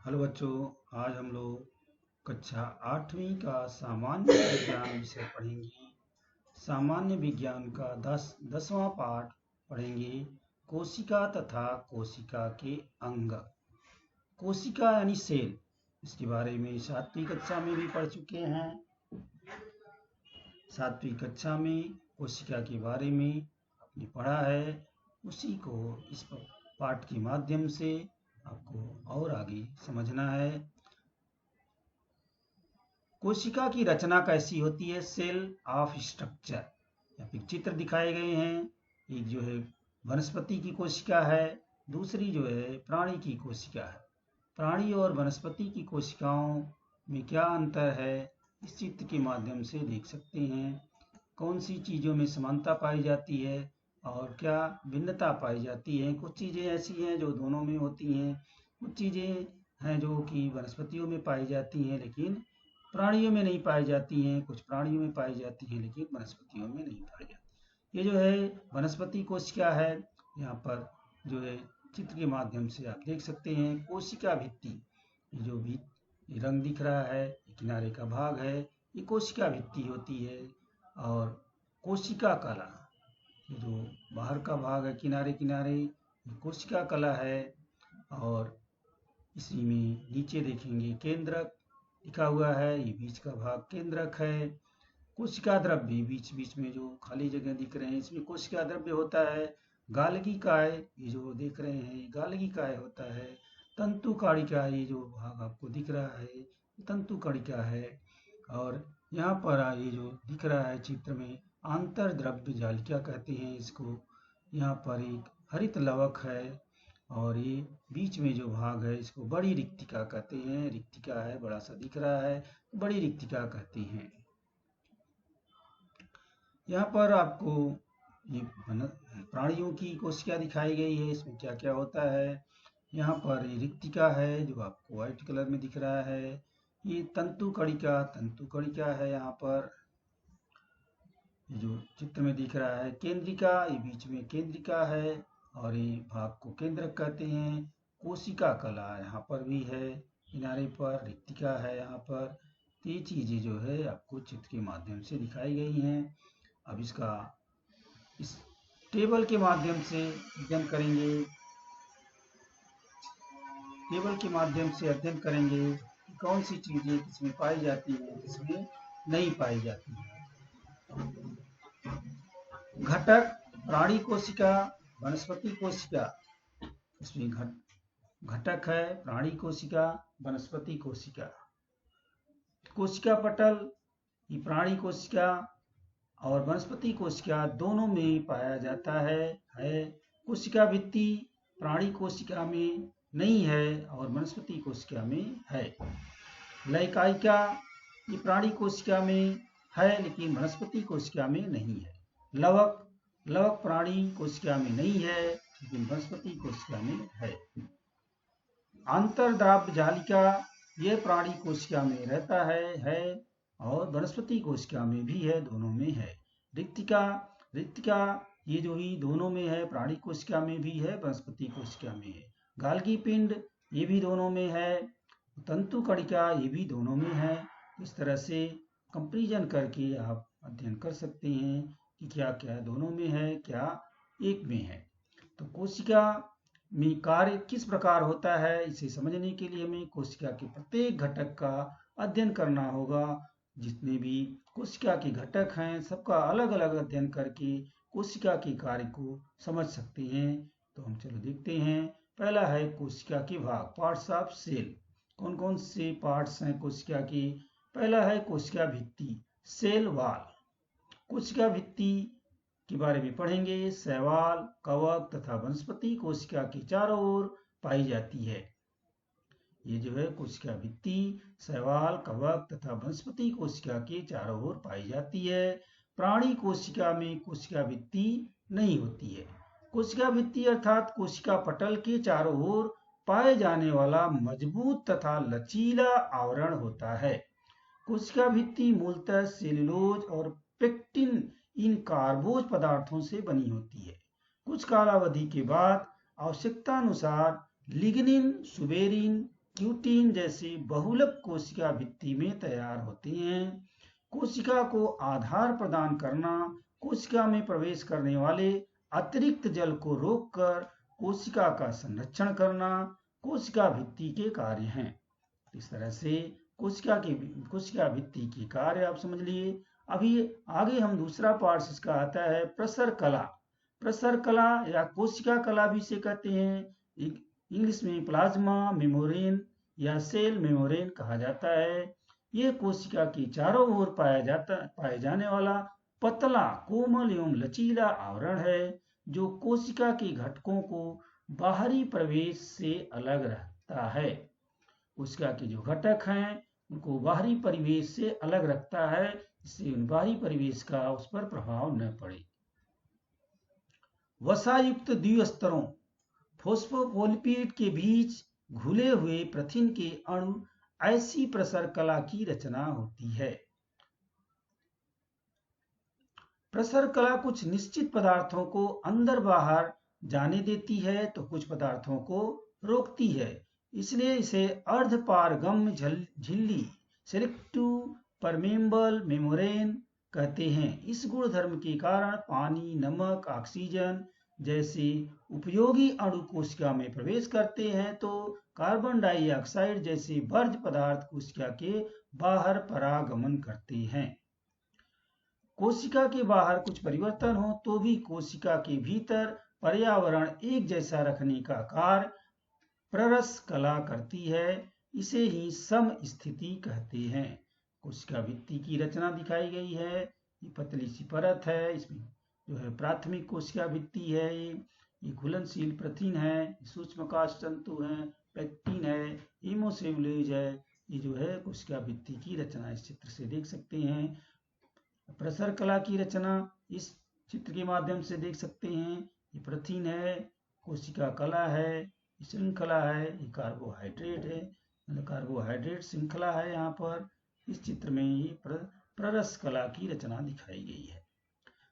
Hello बच्चों। आज हम लोग कक्षा 8वीं का सामान्य विज्ञान विषय पढ़ेंगे। सामान्य विज्ञान का दसवां पाठ पढ़ेंगे। कोशिका तथा कोशिका के अंग। कोशिका यानी सेल, इसके बारे में 7वीं कक्षा में भी पढ़ चुके हैं। 7वीं कक्षा में कोशिका के बारे में आपने पढ़ा है, उसी को इस पाठ के माध्यम से आपको और आगे समझना है। कोशिका की रचना कैसी होती है, सेल ऑफ स्ट्रक्चर। यहाँ पे चित्र दिखाए गए हैं। एक जो है वनस्पति की कोशिका है, दूसरी जो है प्राणी की कोशिका है। प्राणी और वनस्पति की कोशिकाओं में क्या अंतर है, इस चित्र के माध्यम से देख सकते हैं। कौन सी चीज़ों में समानता पाई जाती है और क्या भिन्नता पाई जाती है। कुछ चीज़ें ऐसी हैं जो दोनों में होती हैं, कुछ चीज़ें हैं जो कि वनस्पतियों में पाई जाती हैं लेकिन प्राणियों में नहीं पाई जाती हैं। कुछ प्राणियों में पाई जाती हैं लेकिन वनस्पतियों में नहीं पाई जाती। ये जो है वनस्पति कोशिका है। यहाँ पर जो है चित्र के माध्यम से आप देख सकते हैं। कोशिका भित्ति, ये जो भी ये रंग दिख रहा है, ये किनारे का भाग है, ये कोशिका भित्ति होती है। और कोशिका कला, ये जो बाहर का भाग है किनारे किनारे, ये कोशिका कला है। और इसी में नीचे देखेंगे केंद्रक लिखा हुआ है, ये बीच का भाग केंद्रक है। कोशिका द्रव्य, बीच बीच में जो खाली जगह दिख रहे हैं इसमें कोशिका द्रव्य होता है। गालगी काय, ये जो देख रहे हैं ये गालगी काय होता है। तंतु काड़िका, ये जो भाग आपको दिख रहा है ये तंतु काड़िका है। और यहाँ पर ये जो दिख रहा है चित्र में आंतर द्रव्य जालिका कहते हैं इसको। यहाँ पर एक हरित लवक है और ये बीच में जो भाग है इसको बड़ी रिक्तिका कहते हैं। रिक्तिका है, बड़ा सा दिख रहा है, बड़ी रिक्तिका कहते हैं। यहाँ पर आपको ये प्राणियों की कोशिका दिखाई गई है, इसमें क्या क्या होता है। यहाँ पर ये रिक्तिका है जो आपको व्हाइट कलर में दिख रहा है। ये तंतु कणिका है। यहाँ पर ये जो चित्र में दिख रहा है केंद्रिका, ये बीच में केंद्रिका है और ये भाग को केंद्रक कहते हैं। कोशिका कला यहाँ पर भी है, किनारे पर रिक्तिका है यहाँ पर। ये चीजें जो है आपको चित्र के माध्यम से दिखाई गई हैं। अब इसका इस टेबल के माध्यम से अध्ययन करेंगे। टेबल के माध्यम से अध्ययन करेंगे कि कौन सी चीजें किसमें पाई जाती है, किसमें नहीं पाई जाती है। घटक, प्राणी कोशिका, वनस्पति कोशिका। इसमें घटक है प्राणी कोशिका, वनस्पति कोशिका। कोशिका पटल, ये प्राणी कोशिका और वनस्पति कोशिका दोनों में पाया जाता है। कोशिका भित्ति प्राणी कोशिका में नहीं है और वनस्पति कोशिका में है। लयकायिका, ये प्राणी कोशिका में है लेकिन वनस्पति कोशिका में नहीं है। लवक, लवक प्राणी कोशिका में नहीं है लेकिन वनस्पति कोशिका में है। आंतरद्राव्य जालिका, ये प्राणी कोशिका में रहता है और वनस्पति कोशिका में भी है, दोनों में है। रिक्तिका, रिक्तिका ये जो ही दोनों में है, प्राणी कोशिका में भी है, वनस्पति कोशिका में है। गाल्गी पिंड, ये भी दोनों में है। तंतु कणिका, ये भी दोनों में है। इस तरह से कंपैरिजन करके आप अध्ययन कर सकते हैं कि क्या क्या दोनों में है, क्या एक में है। तो कोशिका में कार्य किस प्रकार होता है, इसे समझने के लिए हमें कोशिका के प्रत्येक घटक का अध्ययन करना होगा। जितने भी कोशिका के घटक हैं सबका अलग अलग अध्ययन करके कोशिका के कार्य को समझ सकते हैं। तो हम चलो देखते हैं। पहला है कोशिका के भाग, पार्ट्स ऑफ सेल। कौन कौन से पार्ट्स हैं कोशिका के। पहला है कोशिका भित्ति, सेल वॉल। कोशिका भित्ति के बारे में पढ़ेंगे। शैवाल, कवक तथा वनस्पति कोशिका के चारों ओर पाई जाती है। ये जो है कोशिका भित्ति शैवाल, कवक तथा वनस्पति कोशिका के चारों ओर पाई जाती है। प्राणी कोशिका में कोशिका भित्ति नहीं होती है। कोशिका भित्ति अर्थात कोशिका पटल के चारों ओर पाए जाने वाला मजबूत तथा लचीला आवरण होता है। कोशिका भित्ति मूलतः सेल्यूलोज और पेक्टिन इन कार्बोज पदार्थों से बनी होती है। कुछ कालावधि के बाद आवश्यकता अनुसार लिग्निन, सुबेरिन, क्यूटीन जैसे बहुलक कोशिका भित्ति में तैयार होते हैं। कोशिका को आधार प्रदान करना कोशिका में प्रवेश करने वाले अतिरिक्त जल को रोककर कोशिका का संरक्षण करना कोशिका भित्ति के कार्य हैं। इस तरह से कोशिका भित्ति के कार्य आप समझ लिए। अभी आगे हम दूसरा पार्ट इसका आता है प्रसर कला। प्रसर कला या कोशिका कला भी इसे कहते हैं। इंग्लिश में प्लाज्मा मेम्ब्रेन या सेल मेम्ब्रेन कहा जाता है। यह कोशिका के चारों ओर पाए जाने वाला पतला कोमल एवं लचीला आवरण है जो कोशिका के घटकों को बाहरी प्रवेश से अलग रखता है। कोशिका के जो घटक हैं उनको बाहरी परिवेश से अलग रखता है, इससे उन बाहरी परिवेश का उस पर प्रभाव न पड़े। वसायुक्त द्विस्तरों फोस्फोलिपिड के बीच घुले हुए प्रथिन के अणु ऐसी प्रसर कला की रचना होती है। प्रसर कला कुछ निश्चित पदार्थों को अंदर बाहर जाने देती है तो कुछ पदार्थों को रोकती है, इसलिए इसे अर्धपारगम्य झिल्ली सेलेक्टिव परमेबल मेम्ब्रेन कहते हैं। इस गुणधर्म के कारण पानी, नमक, ऑक्सीजन जैसे उपयोगी अणु कोशिका में प्रवेश करते हैं तो कार्बन डाइऑक्साइड जैसे वर्ज्य पदार्थ कोशिका के बाहर परागमन करते हैं। कोशिका के बाहर कुछ परिवर्तन हो तो भी कोशिका के भीतर पर्यावरण एक जैसा रखने का कार्य प्ररस कला करती है। इसे ही सम स्थिति कहते हैं। कोशिका भित्ति की रचना दिखाई गई है। ये पतली सी परत है, इसमें जो है प्राथमिक कोशिका भित्ति है, ये घुलनशील प्रथिन है, सूक्ष्म काष्ठ तंतु है, पेक्टिन है, हीमोसेलुलोज है। ये जो है कोशिका भित्ति की रचना इस चित्र से देख सकते हैं। प्रसर कला की रचना इस चित्र के माध्यम से देख सकते हैं। ये प्रथिन है, कोशिका कला है, श्रृंखला है, ये कार्बोहाइड्रेट है, मतलब कार्बोहाइड्रेट श्रृंखला है। यहाँ पर इस चित्र में ये प्ररस कला की रचना दिखाई गई है।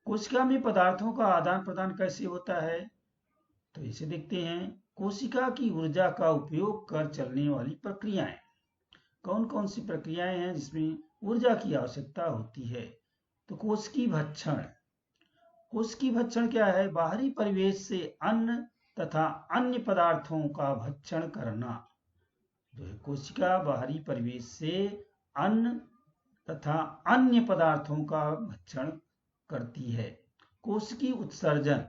कोशिका में पदार्थों का आदान प्रदान कैसे होता है तो इसे देखते हैं। कोशिका की ऊर्जा का उपयोग कर चलने वाली प्रक्रियाएं। कौन कौन सी प्रक्रियाएं हैं जिसमें ऊर्जा की आवश्यकता होती है? तो कोशिकी भक्षण। कोशिकी भक्षण क्या है? बाहरी परिवेश से अन्न तथा अन्य पदार्थों का भक्षण करना। जो है कोशिका बाहरी परिवेश से अन्न तथा अन्य पदार्थों का भक्षण करती है। कोशिकी उत्सर्जन।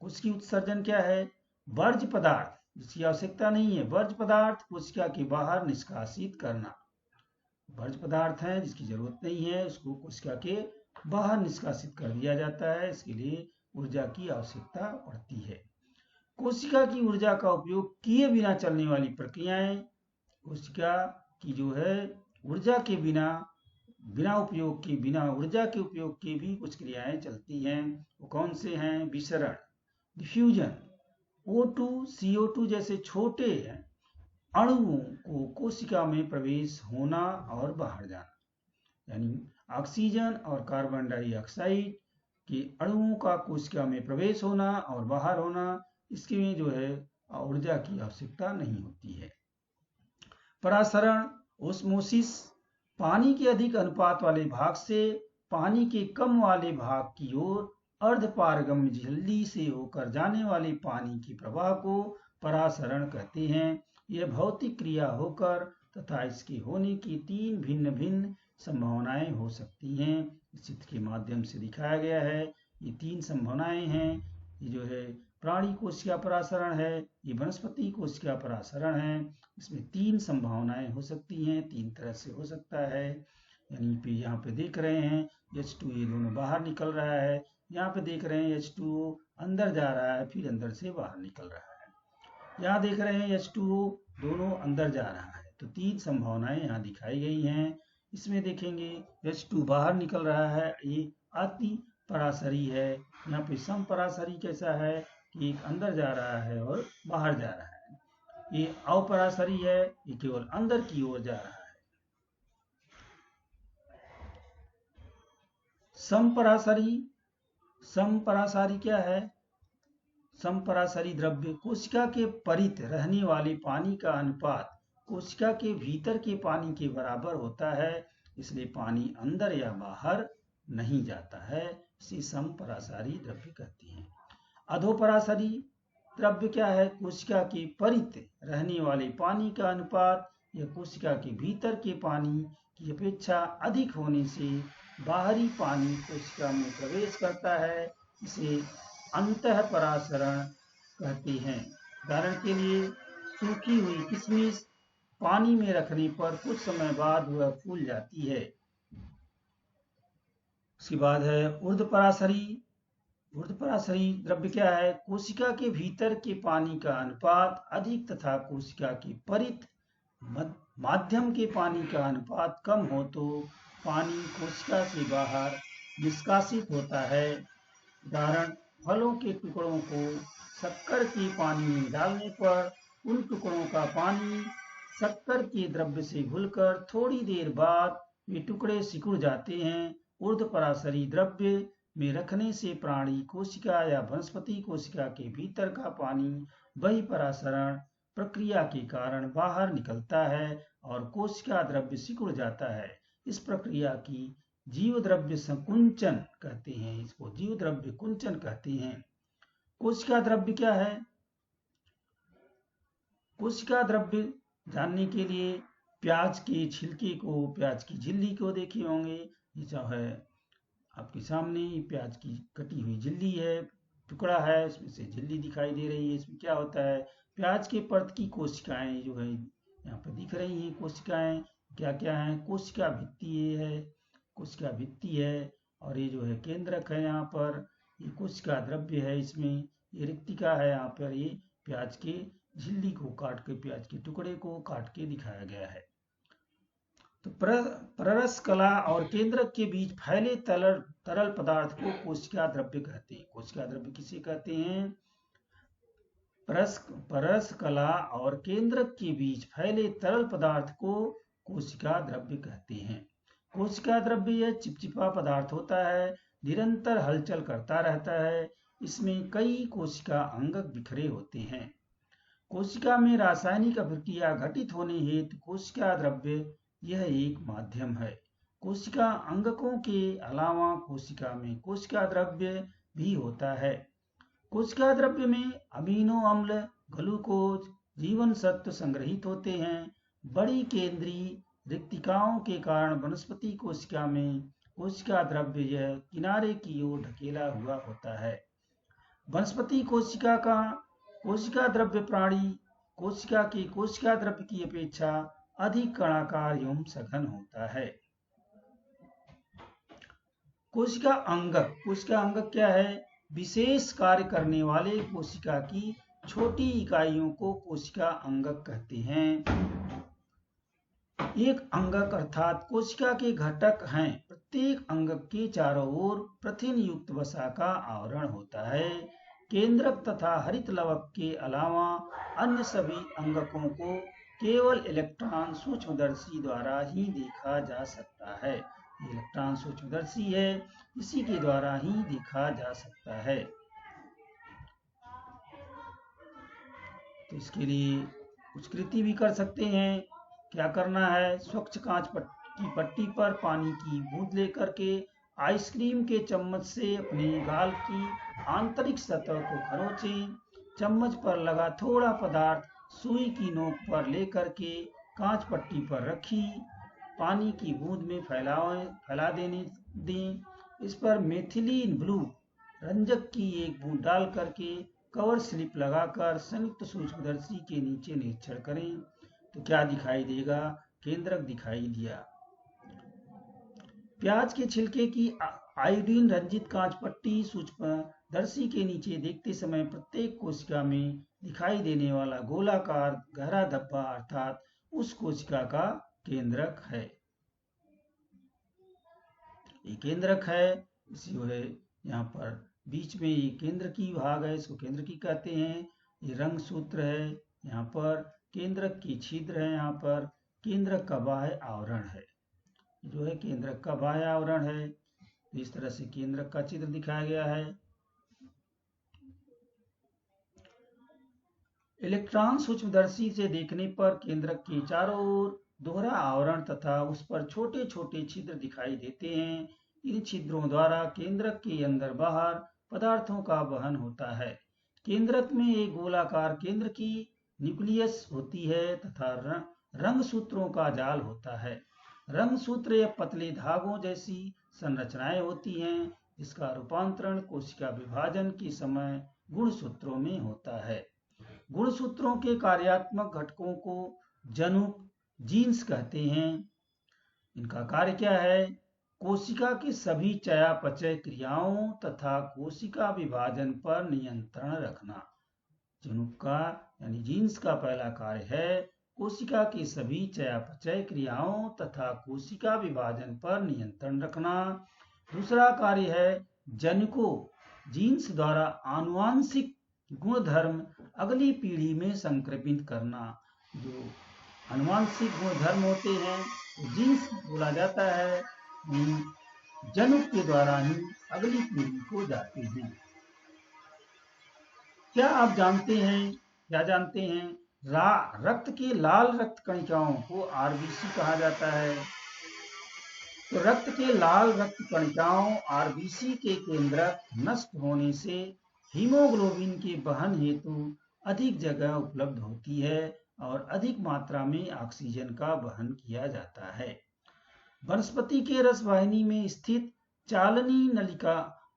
कोशिकी उत्सर्जन क्या है? वर्ज्य पदार्थ जिसकी आवश्यकता नहीं है, वर्ज्य पदार्थ कोशिका के बाहर निष्कासित करना। वर्ज्य पदार्थ है जिसकी जरूरत नहीं है उसको कोशिका के बाहर निष्कासित कर दिया जाता है। इसके लिए ऊर्जा की आवश्यकता पड़ती है। कोशिका की ऊर्जा का उपयोग किए बिना चलने वाली प्रक्रियाएं। कोशिका की जो है ऊर्जा के बिना ऊर्जा के उपयोग के भी कुछ क्रियाएं चलती हैं। वो कौन से हैं? विसरण, डिफ्यूजन, O2, CO2 जैसे छोटे अणुओं को कोशिका में प्रवेश होना और बाहर जाना, यानी ऑक्सीजन और कार्बन डाइऑक्साइड के अणुओं का कोशिका में प्रवेश होना और बाहर होना, इसके में जो है ऊर्जा की आवश्यकता नहीं होती है। परासरण, ओस्मोसिस, पानी के अधिक अनुपात वाले भाग से पानी के कम वाले भाग की ओर अर्धपारगम्य झिल्ली से होकर जाने वाले पानी के प्रवाह को परासरण कहते हैं। यह भौतिक क्रिया होकर तथा इसके होने की 3 भिन्न भिन्न संभावनाएं हो सकती हैं। इस चित्र के माध्यम से दिखाया गया है। ये 3 संभावनाएं हैं। ये जो है प्राणी कोशिका परासरण है, ये वनस्पति कोशिका परासरण है। इसमें 3 संभावनाएं हो सकती हैं, 3 तरह से हो सकता है। यानी यहाँ पे देख रहे हैं H2 ये दोनों बाहर निकल रहा है, यहाँ पे देख रहे हैं H2O अंदर जा रहा है फिर अंदर से बाहर निकल रहा है। यहाँ देख रहे हैं H2O दोनों अंदर जा रहा है। तो 3 संभावनाएं यहाँ दिखाई गई हैं। इसमें देखेंगे H2 बाहर निकल रहा है, ये अति परासरी है। यहाँ पे सम परासरी कैसा है कि एक अंदर जा रहा है और बाहर जा रहा है। ये अपरासरी है, ये केवल अंदर की ओर जा रहा है। समपरासारी क्या है? समपरासारी द्रव्य कोशिका के परित रहने वाले पानी का अनुपात कोशिका के भीतर के पानी के बराबर होता है, इसलिए पानी अंदर या बाहर नहीं जाता है। इसे समपरासारी द्रव्य कहते हैं। अधोपरासारी द्रव्य क्या है? कोशिका के परित रहने वाले पानी का अनुपात या कोशिका के भीतर के पानी की अपेक्षा अधिक होने से बाहरी पानी कोशिका में प्रवेश करता है, इसे अंतःपरासरण कहते हैं। उदाहरण के लिए सूखी हुई किशमिश पानी में रखने पर कुछ समय बाद वह फूल जाती है। उसके बाद है ऊर्ध्वपरासरी। ऊर्ध्वपरासरी द्रव्य क्या है? कोशिका के भीतर के पानी का अनुपात अधिक तथा कोशिका के परित माध्यम के पानी का अनुपात कम हो तो पानी कोशिका से बाहर निष्कासित होता है। उदाहरण, फलों के टुकड़ों को शक्कर के पानी में डालने पर उन टुकड़ों का पानी शक्कर के द्रव्य से घुलकर थोड़ी देर बाद वे टुकड़े सिकुड़ जाते हैं। ऊर्ध्वपरासरी द्रव्य में रखने से प्राणी कोशिका या वनस्पति कोशिका के भीतर का पानी बहिःपरासरण प्रक्रिया के कारण बाहर निकलता है और कोशिका द्रव्य सिकुड़ जाता है। इस प्रक्रिया की जीव द्रव्य संकुंचन कहते हैं। इसको जीव द्रव्य कुंचन कहते हैं। कोशिका द्रव्य क्या है? कोशिका द्रव्य जानने के लिए प्याज के छिलके को, प्याज की झिल्ली को देखे होंगे। ये जो है आपके सामने प्याज की कटी हुई झिल्ली है, टुकड़ा है, इसमें से झिल्ली दिखाई दे रही है। इसमें क्या होता है? प्याज के परत की कोशिकाएं जो है यहाँ पर दिख रही हैं। कोशिकाएं क्या क्या हैं? कोशिका भित्ति है, कोशिका भित्ति है, और ये जो है केंद्रक है। यहाँ पर ये कोशिका द्रव्य है, इसमें ये रिक्तिका है। यहाँ पर ये प्याज के झिल्ली को काट के, प्याज के टुकड़े को काट के दिखाया गया है। तो प्ररस कला और केंद्रक के बीच फैले तरल पदार्थ को कोशिका द्रव्य कहते हैं। कोशिका द्रव्य किसे कहते हैं? परस कला और केंद्रक के बीच फैले तरल पदार्थ को कोशिका द्रव्य कहते हैं। कोशिका द्रव्य यह चिपचिपा पदार्थ होता है, निरंतर हलचल करता रहता है। इसमें कई कोशिका अंगक बिखरे होते हैं। कोशिका में रासायनिक अभिक्रिया घटित होने हेतु कोशिका द्रव्य यह एक माध्यम है। कोशिका अंगकों के अलावा कोशिका में कोशिका द्रव्य भी होता है। कोशिका द्रव्य में अमीनो अम्ल, ग्लूकोज, जीवन सत्व संग्रहित होते हैं। बड़ी केंद्रीय रिक्तिकाओं के कारण वनस्पति कोशिका में कोशिका द्रव्य यह किनारे की ओर ढकेला हुआ होता है। वनस्पति कोशिका का कोशिका द्रव्य प्राणी कोशिका के कोशिका द्रव्य की अपेक्षा अधिक कणाकार एवं सघन होता है। कोशिका अंगक क्या है? विशेष कार्य करने वाले कोशिका की छोटी इकाइयों को कोशिका अंगक कहते हैं। एक अंगक अर्थात कोशिका के घटक हैं। प्रत्येक अंगक के चारों ओर प्रथिन युक्त वसा का आवरण होता है। केंद्रक तथा हरित लवक के अलावा अन्य सभी अंगकों को केवल इलेक्ट्रॉन सूक्ष्मदर्शी द्वारा ही देखा जा सकता है। इलेक्ट्रॉन सूक्ष्मदर्शी है, इसी के द्वारा ही देखा जा सकता है। तो इसके लिए कुछ कृति भी कर सकते हैं। क्या करना है? स्वच्छ कांच की पट्टी पर पानी की बूंद लेकर के आइसक्रीम के चम्मच से अपने गाल की आंतरिक सतह को खरोंचें। चम्मच पर लगा थोड़ा पदार्थ सुई की नोक पर लेकर के कांच पट्टी पर रखी पानी की बूंद में फैला देने दें। इस पर मेथिलीन ब्लू रंजक की एक बूंद डाल करके कवर स्लिप लगाकर संयुक्त सूक्ष्मदर्शी के नीचे निरीक्षण करें तो क्या दिखाई देगा? केंद्रक दिखाई दिया। प्याज के छिलके की आयोडीन रंजित कांच पट्टी सूक्ष्मदर्शी के नीचे देखते समय प्रत्येक कोशिका में दिखाई देने वाला गोलाकार गहरा धब्बा अर्थात उस कोशिका का केंद्रक है। ये केंद्रक है, जो है यहाँ पर बीच में ये केंद्र की भाग है, इसको केंद्र की कहते हैं। ये रंग सूत्र है, यहाँ पर केंद्रक की छिद्र है, यहाँ पर केंद्रक का बाह्य आवरण है, जो है केंद्रक का बाह्य आवरण है। इस तरह से केंद्रक का चित्र दिखाया गया है। इलेक्ट्रॉन सूक्ष्मदर्शी से देखने पर केंद्रक के चारों ओर दोहरा आवरण तथा उस पर छोटे छोटे छिद्र दिखाई देते हैं। इन छिद्रों द्वारा केंद्रक के अंदर बाहर पदार्थों का वहन होता है। केंद्रक में एक गोलाकार केंद्र की न्यूक्लियस होती है तथा रंग सूत्रों का जाल होता है। रंग सूत्र या पतले धागों जैसी संरचनाएं होती हैं, जिसका रूपांतरण कोशिका विभाजन के समय गुणसूत्रों में होता है। गुणसूत्रों के कार्यात्मक घटकों को जनुक जीन्स कहते हैं। इनका कार्य क्या है? कोशिका की सभी चयापचय क्रियाओं तथा कोशिका विभाजन पर नियंत्रण रखना। जनुक का यानी जीन्स का पहला कार्य है कोशिका की सभी चयापचय क्रियाओं तथा कोशिका विभाजन पर नियंत्रण रखना। दूसरा कार्य है जनुकों जीन्स द्वारा आनुवांशिक गुणधर्म अगली पीढ़ी में संक्रमित करना। जो आनुवांशिक गुणधर्म होते हैं तो जीन्स बोला जाता है, जनुक के द्वारा ही अगली पीढ़ी को जाते हैं। क्या आप जानते हैं रक्त के लाल रक्त कणिकाओं को आरबीसी कहा जाता है। तो रक्त के लाल रक्त कणिकाओं आरबीसी के केंद्रक नष्ट होने से हीमोग्लोबिन के वहन हेतु अधिक जगह उपलब्ध होती है और अधिक मात्रा में ऑक्सीजन का वहन किया जाता है। वनस्पति के रसवाहिनी में स्थित चालनी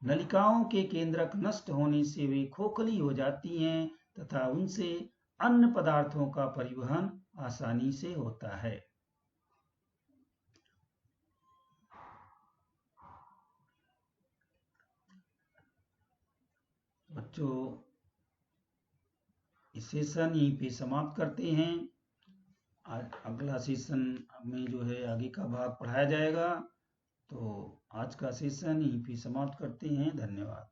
नलिकाओं के केंद्रक नष्ट होने से वे खोखली हो जाती हैं तथा उनसे अन्य पदार्थों का परिवहन आसानी से होता है। बच्चों, इस सेशन यहीं पे समाप्त करते हैं। आज अगला सेशन में जो है आगे का भाग पढ़ाया जाएगा। तो आज का सेशन यहीं पे समाप्त करते हैं। धन्यवाद।